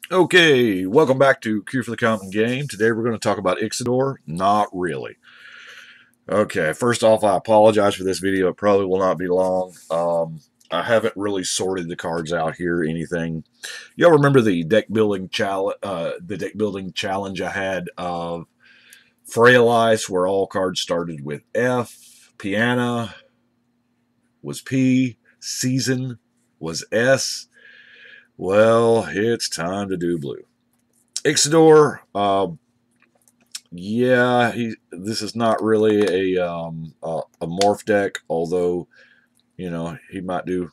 Okay, welcome back to Cure for the Common Game. Today we're going to talk about Ixidor. Not really. Okay, first off, I apologize for this video. It probably will not be long. I haven't really sorted the cards out here. Anything? Y'all remember the deck building challenge? I had of Frail Ice, where all cards started with F. Piana was P. Season was S. Well, it's time to do blue. Ixidor, yeah, this is not really a morph deck, although he might do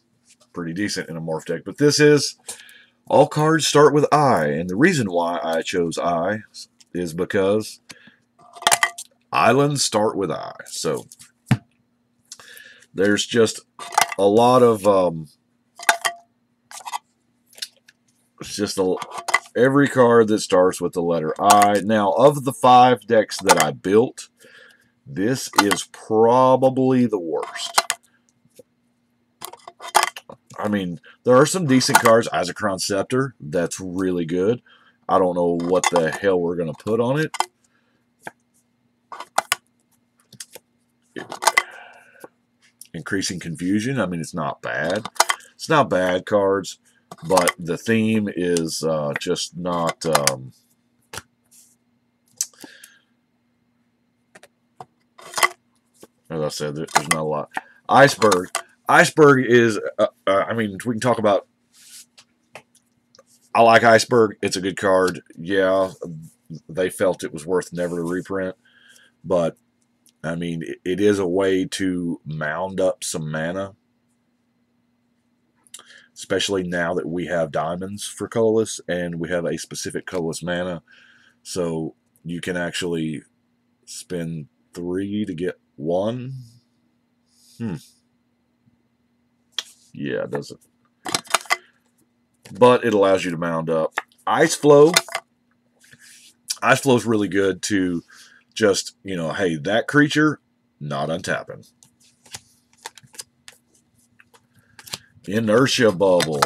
pretty decent in a morph deck. But this is all cards start with I, and the reason why I chose I is because islands start with I. So there's just a lot of it's just every card that starts with the letter I. Now, of the 5 decks that I built, this is probably the worst. I mean, there are some decent cards. Isochron Scepter, that's really good. I don't know what the hell we're going to put on it. Increasing Confusion, I mean, it's not bad. It's not bad cards, but the theme is just not... as I said, there's not a lot. Iceberg. Iceberg is, I mean, we can talk about... I like Iceberg. It's a good card. Yeah, they felt it was worth never to reprint. But, I mean, it is a way to mound up some mana. Especially now that we have diamonds for colorless and we have a specific colorless mana. So you can actually spend 3 to get 1. Yeah, it doesn't. But it allows you to mound up. Ice Flow. Ice Flow is really good to just, hey, that creature, not untapping. Inertia Bubble.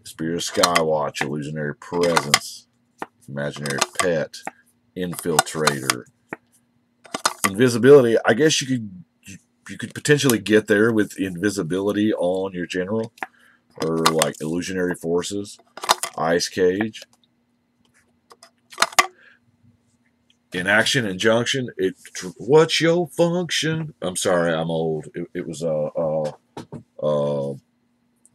Spirit of Skywatch. Illusionary Presence. Imaginary Pet. Infiltrator. Invisibility. I guess you could potentially get there with invisibility on your general. Or like Illusionary Forces. Ice Cage. Inaction Injunction. What's your function? I'm sorry, I'm old. It was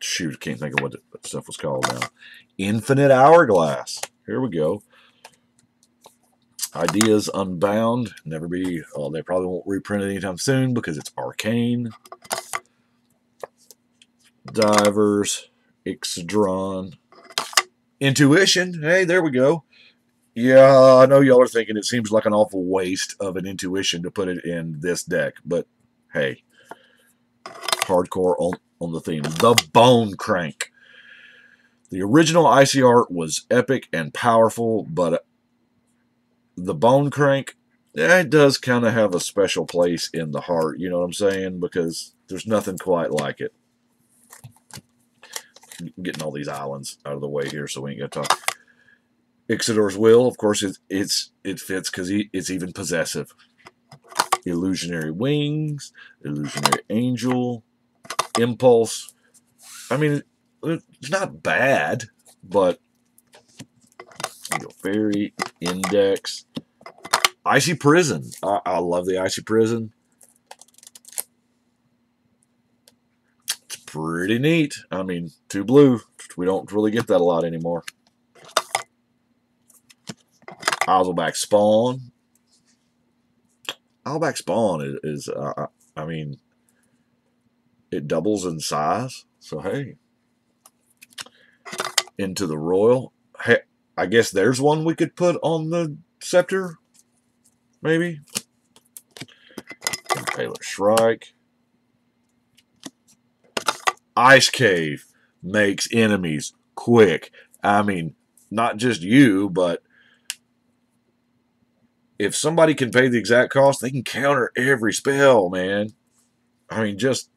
shoot, I can't think of what that stuff was called now. Infinite Hourglass. Here we go. Ideas Unbound. Never be. They probably won't reprint it anytime soon because it's arcane. Divers. Ixidron. Intuition. Hey, there we go. Yeah, I know y'all are thinking it seems like an awful waste of an intuition to put it in this deck, but hey, hardcore on the theme. The Bone Crank. The original Icy Art was epic and powerful, but the Bone Crank, it does kind of have a special place in the heart, you know what I'm saying? Because there's nothing quite like it. I'm getting all these islands out of the way here so we ain't got to talk. Ixidor's Will, of course, it fits because it's even possessive. Illusionary Wings, Illusionary Angel, Impulse. I mean, it's not bad, but Fairy, Index, Icy Prison. I love the Icy Prison. It's pretty neat. I mean, 2 blue. We don't really get that a lot anymore. Owlback Spawn. Owlback Spawn is I mean, it doubles in size. So, hey. Into the Royal. Hey, I guess there's one we could put on the Scepter. Maybe. Impaler Shrike. Ice Cave makes enemies quick. I mean, not just you, but if somebody can pay the exact cost, they can counter every spell, man. I mean, just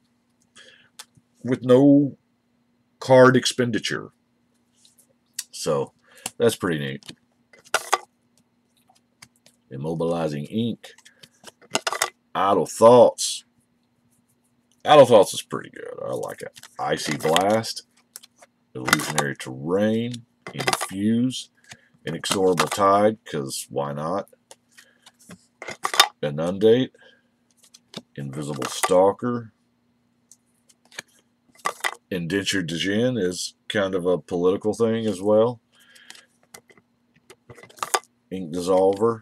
with no card expenditure. So, That's pretty neat. Immobilizing Ink. Idle Thoughts. Idle Thoughts is pretty good. I like it. Icy Blast. Illusionary Terrain. Infuse. Inexorable Tide, because why not? Inundate. Invisible Stalker. Indentured Djinn is kind of a political thing as well. Ink Dissolver.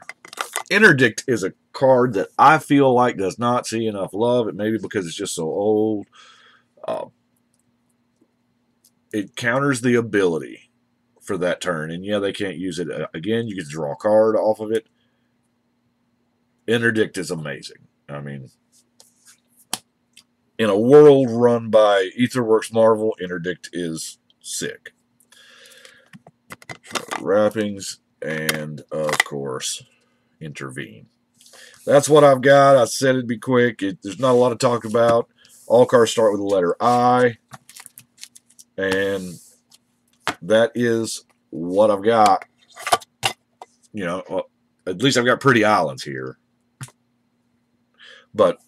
Interdict is a card that I feel like does not see enough love. It may be because it's just so old. It counters the ability for that turn. And yeah, they can't use it again. You can draw a card off of it. Interdict is amazing. I mean, in a world run by Aetherworks Marvel, Interdict is sick. Wrappings and, of course, Intervene. That's what I've got. I said it'd be quick. There's not a lot to talk about. All cards start with the letter I. And that is what I've got. You know, at least I've got Pretty Islands here. But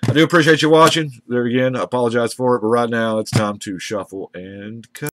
I do appreciate you watching. There again, I apologize for it. But right now, it's time to shuffle and cut.